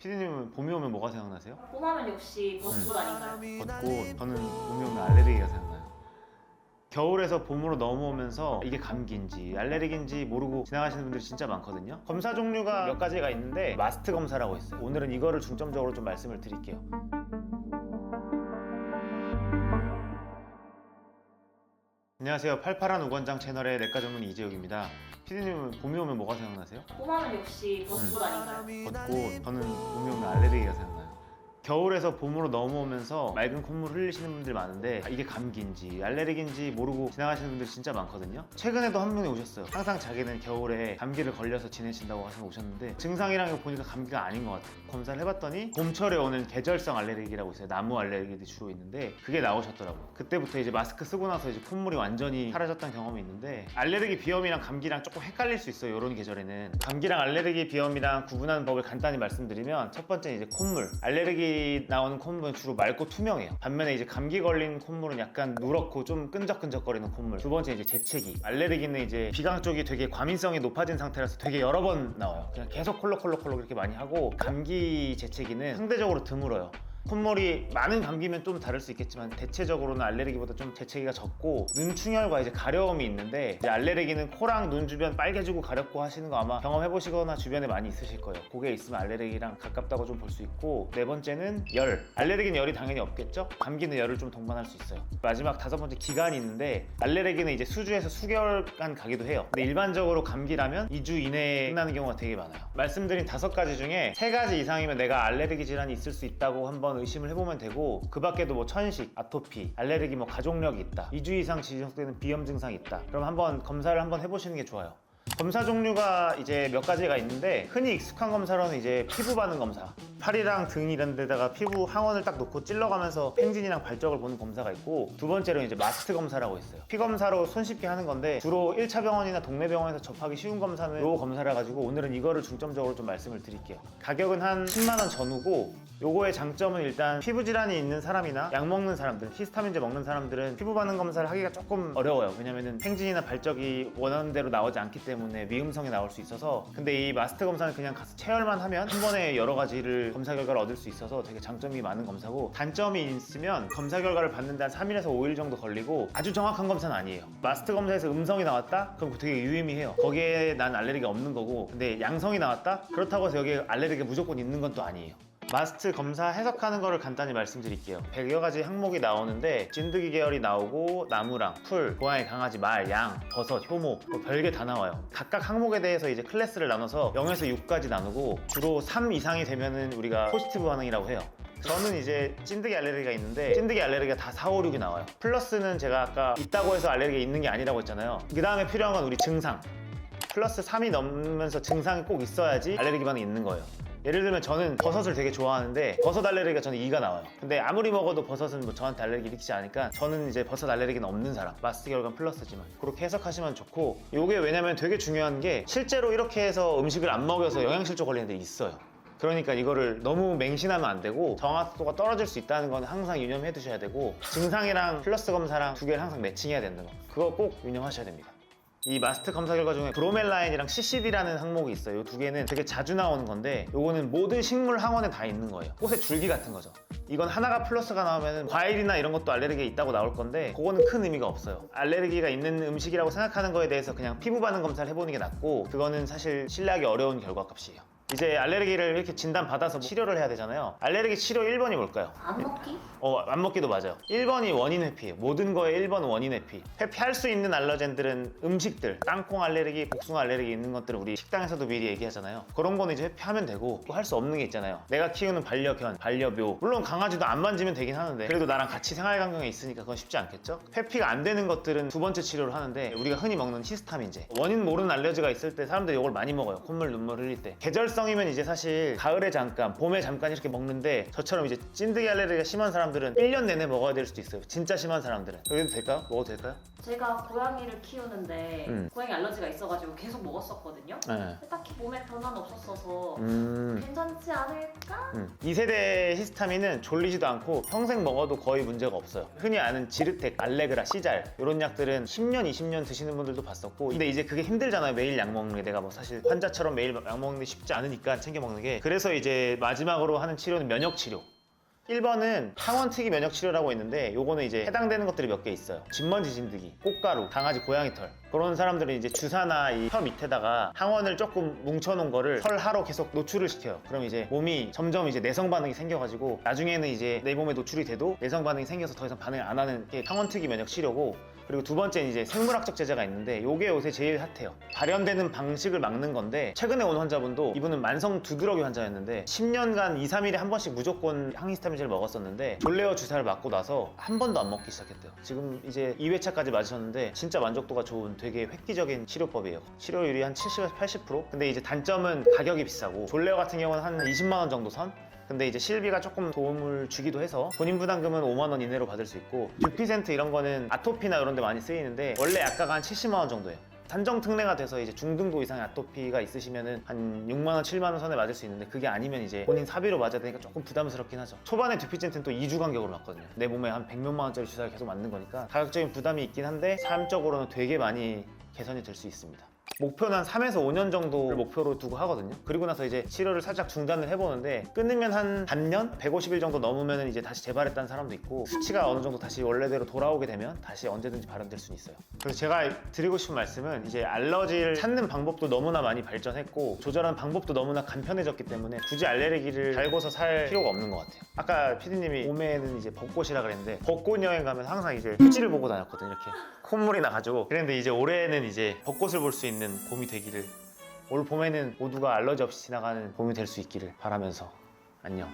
피디님은 봄이 오면 뭐가 생각나세요? 봄하면 역시 벚꽃 아닌가요? 벚꽃. 저는 봄이 오면 알레르기가 생각나요. 겨울에서 봄으로 넘어오면서 이게 감기인지 알레르기인지 모르고 지나가시는 분들이 진짜 많거든요. 검사 종류가 몇 가지가 있는데 마스트 검사라고 있어요. 오늘은 이거를 중점적으로 좀 말씀을 드릴게요. 안녕하세요. 팔팔한 우건장 채널의 내과 전문 이재욱입니다. 피디님은 봄이 오면 뭐가 생각나세요? 봄하면 역시 벚꽃 아닌가요? 벚꽃. 저는 봄이 오면 알레르기가 생각나요. 겨울에서 봄으로 넘어오면서 맑은 콧물 흘리시는 분들 많은데 이게 감기인지 알레르기인지 모르고 지나가시는 분들 진짜 많거든요. 최근에도 한 분이 오셨어요. 항상 자기는 겨울에 감기를 걸려서 지내신다고 하셔서 오셨는데 증상이랑 보니까 감기가 아닌 것 같아요. 검사를 해봤더니 봄철에 오는 계절성 알레르기라고 있어요. 나무 알레르기들이 주로 있는데 그게 나오셨더라고요. 그때부터 이제 마스크 쓰고 나서 이제 콧물이 완전히 사라졌던 경험이 있는데 알레르기 비염이랑 감기랑 조금 헷갈릴 수 있어요. 이런 계절에는 감기랑 알레르기 비염이랑 구분하는 법을 간단히 말씀드리면 첫 번째 이제 콧물. 알레르기 나오는 콧물은 주로 맑고 투명해요. 반면에 이제 감기 걸린 콧물은 약간 누렇고 좀 끈적끈적거리는 콧물. 두 번째 이제 재채기. 알레르기는 이제 비강 쪽이 되게 과민성이 높아진 상태라서 되게 여러 번 나와요. 그냥 계속 콜록콜록콜록 이렇게 많이 하고 감기 재채기는 상대적으로 드물어요. 콧물이 많은 감기면 좀 다를 수 있겠지만 대체적으로는 알레르기보다 좀 재채기가 적고 눈충혈과 이제 가려움이 있는데 이제 알레르기는 코랑 눈 주변 빨개지고 가렵고 하시는 거 아마 경험해보시거나 주변에 많이 있으실 거예요. 그게 있으면 알레르기랑 가깝다고 좀 볼 수 있고 네 번째는 열. 알레르기는 열이 당연히 없겠죠? 감기는 열을 좀 동반할 수 있어요. 마지막 다섯 번째 기간이 있는데 알레르기는 이제 수주에서 수개월간 가기도 해요. 근데 일반적으로 감기라면 2주 이내에 끝나는 경우가 되게 많아요. 말씀드린 다섯 가지 중에 세 가지 이상이면 내가 알레르기 질환이 있을 수 있다고 한번 의심을 해보면 되고 그 밖에도 뭐 천식, 아토피, 알레르기 뭐 가족력이 있다 2주 이상 지속되는 비염 증상이 있다 그럼 한번 검사를 한번 해보시는 게 좋아요. 검사 종류가 이제 몇 가지가 있는데 흔히 익숙한 검사로는 이제 피부 반응 검사 팔이랑 등 이런 데다가 피부 항원을 딱 놓고 찔러가면서 팽진이랑 발적을 보는 검사가 있고 두 번째로는 이제 마스트 검사라고 있어요. 피 검사로 손쉽게 하는 건데 주로 1차 병원이나 동네 병원에서 접하기 쉬운 검사는 요 검사라 가지고 오늘은 이거를 중점적으로 좀 말씀을 드릴게요. 가격은 한 10만원 전후고 요거의 장점은 일단 피부 질환이 있는 사람이나 약 먹는 사람들, 히스타민제 먹는 사람들은 피부 반응 검사를 하기가 조금 어려워요. 왜냐면은 팽진이나 발적이 원하는 대로 나오지 않기 때문에 미음성이 나올 수 있어서 근데 이 마스트 검사는 그냥 가서 체열만 하면 한 번에 여러 가지를 검사 결과를 얻을 수 있어서 되게 장점이 많은 검사고 단점이 있으면 검사 결과를 받는데 한 3일에서 5일 정도 걸리고 아주 정확한 검사는 아니에요. 마스트 검사에서 음성이 나왔다? 그럼 되게 유의미해요. 거기에 난 알레르기가 없는 거고 근데 양성이 나왔다? 그렇다고 해서 여기에 알레르기가 무조건 있는 건 또 아니에요. 마스트 검사 해석하는 거를 간단히 말씀드릴게요. 100여 가지 항목이 나오는데 찐득이 계열이 나오고 나무랑 풀, 고양이, 강아지, 말, 양, 버섯, 효모 뭐 별게 다 나와요. 각각 항목에 대해서 이제 클래스를 나눠서 0에서 6까지 나누고 주로 3 이상이 되면은 우리가 포지티브 반응이라고 해요. 저는 이제 찐득이 알레르기가 있는데 찐득이 알레르기가 다 4, 5, 6이 나와요. 플러스는 제가 아까 있다고 해서 알레르기가 있는 게 아니라고 했잖아요. 그 다음에 필요한 건 우리 증상. 플러스 3이 넘으면서 증상이 꼭 있어야지 알레르기 반응이 있는 거예요. 예를 들면 저는 버섯을 되게 좋아하는데 버섯 알레르기가 저는 2가 나와요. 근데 아무리 먹어도 버섯은 뭐 저한테 알레르기 일으키지 않으니까 저는 이제 버섯 알레르기는 없는 사람. 마스트 결과는 플러스지만 그렇게 해석하시면 좋고 요게 왜냐면 되게 중요한 게 실제로 이렇게 해서 음식을 안 먹여서 영양실조 걸리는 데 있어요. 그러니까 이거를 너무 맹신하면 안 되고 정확도가 떨어질 수 있다는 건 항상 유념해 두셔야 되고 증상이랑 플러스 검사랑 두 개를 항상 매칭해야 된다는 거 그거 꼭 유념하셔야 됩니다. 이 마스트 검사 결과 중에 브로멜라인이랑 CCD라는 항목이 있어요. 이 두 개는 되게 자주 나오는 건데 요거는 모든 식물 항원에 다 있는 거예요. 꽃의 줄기 같은 거죠. 이건 하나가 플러스가 나오면 과일이나 이런 것도 알레르기가 있다고 나올 건데 그거는 큰 의미가 없어요. 알레르기가 있는 음식이라고 생각하는 거에 대해서 그냥 피부 반응 검사를 해보는 게 낫고 그거는 사실 신뢰하기 어려운 결과값이에요. 이제 알레르기를 이렇게 진단받아서 치료를 해야 되잖아요. 알레르기 치료 1번이 뭘까요? 안 먹기? 안 먹기도 맞아요. 1번이 원인 회피예요. 모든 거에 1번은 원인 회피. 회피할 수 있는 알러젠들은 음식들, 땅콩 알레르기, 복숭아 알레르기 있는 것들은 우리 식당에서도 미리 얘기하잖아요. 그런 거는 이제 회피하면 되고 또 할 수 없는 게 있잖아요. 내가 키우는 반려견, 반려묘 물론 강아지도 안 만지면 되긴 하는데 그래도 나랑 같이 생활 반경에 있으니까 그건 쉽지 않겠죠? 회피가 안 되는 것들은 두 번째 치료를 하는데 우리가 흔히 먹는 히스타민제 원인 모르는 알레르기가 있을 때 사람들이 이걸 많이 먹어요. 콧물, 눈물 흘릴 때 계절성이면 이제 사실 가을에 잠깐, 봄에 잠깐 이렇게 먹는데 저처럼 이제 찐득이 알레르기가 심한 사람들은 1년 내내 먹어야 될 수도 있어요. 진짜 심한 사람들은. 그래도 될까요? 먹어도 될까요? 제가 고양이를 키우는데 고양이 알러지가 있어가지고 계속 먹었었거든요. 네. 딱히 몸에 변화는 없었어서 괜찮지 않을까? 2세대 히스타민은 졸리지도 않고 평생 먹어도 거의 문제가 없어요. 흔히 아는 지르텍, 알레그라, 시잘 이런 약들은 10년, 20년 드시는 분들도 봤었고 근데 이제 그게 힘들잖아요. 매일 약 먹는 게 내가 뭐 사실 환자처럼 매일 약 먹는 게 쉽지 않을 많으니까 챙겨 먹는 게. 그래서 이제 마지막으로 하는 치료는 면역 치료. 1번은 항원특이 면역 치료라고 있는데 요거는 이제 해당되는 것들이 몇 개 있어요. 진먼지 진드기, 꽃가루, 강아지 고양이 털. 그런 사람들은 이제 주사나 이 혀 밑에다가 항원을 조금 뭉쳐놓은 거를 털하로 계속 노출을 시켜요. 그럼 이제 몸이 점점 이제 내성 반응이 생겨가지고 나중에는 이제 내 몸에 노출이 돼도 내성 반응이 생겨서 더 이상 반응을 안 하는 게 항원특이 면역 치료고, 그리고 두 번째는 이제 생물학적 제재가 있는데 요게 요새 제일 핫해요. 발현되는 방식을 막는 건데, 최근에 온 환자분도 이분은 만성 두드러기 환자였는데 10년간 2, 3일에 한 번씩 무조건 항히스타민제를 먹었었는데 졸레어 주사를 맞고 나서 한 번도 안 먹기 시작했대요. 지금 이제 2회차까지 맞으셨는데 진짜 만족도가 좋은 되게 획기적인 치료법이에요. 치료율이 한 70에서 80%? 근데 이제 단점은 가격이 비싸고, 졸레어 같은 경우는 한 20만 원 정도 선? 근데 이제 실비가 조금 도움을 주기도 해서 본인 부담금은 5만 원 이내로 받을 수 있고, 듀피센트 이런 거는 아토피나 이런 데 많이 쓰이는데 원래 약가가 한 70만 원 정도예요. 산정 특례가 돼서 이제 중등도 이상의 아토피가 있으시면은 한 6만 원, 7만 원 선에 맞을 수 있는데, 그게 아니면 이제 본인 사비로 맞아야 되니까 조금 부담스럽긴 하죠. 초반에 듀피센트는 또 2주 간격으로 맞거든요. 내 몸에 한 100몇만 원짜리 주사를 계속 맞는 거니까 가격적인 부담이 있긴 한데 삶적으로는 되게 많이 개선이 될 수 있습니다. 목표는 한 3에서 5년 정도를 목표로 두고 하거든요. 그리고 나서 이제 치료를 살짝 중단을 해보는데, 끊으면 한 반년? 150일 정도 넘으면 이제 다시 재발했다는 사람도 있고, 수치가 어느 정도 다시 원래대로 돌아오게 되면 다시 언제든지 발현될 수는 있어요. 그래서 제가 드리고 싶은 말씀은, 이제 알러지를 찾는 방법도 너무나 많이 발전했고 조절하는 방법도 너무나 간편해졌기 때문에 굳이 알레르기를 달고서 살 필요가 없는 것 같아요. 아까 PD님이 봄에는 이제 벚꽃이라 그랬는데, 벚꽃 여행 가면 항상 이제 휴지를 보고 다녔거든요. 이렇게 콧물이 나가지고. 그랬는데 이제 올해는 이제 벚꽃을 볼 수 있는 봄이 되기를, 올 봄에는 모두가 알러지 없이 지나가는 봄이 될 수 있기를 바라면서 안녕.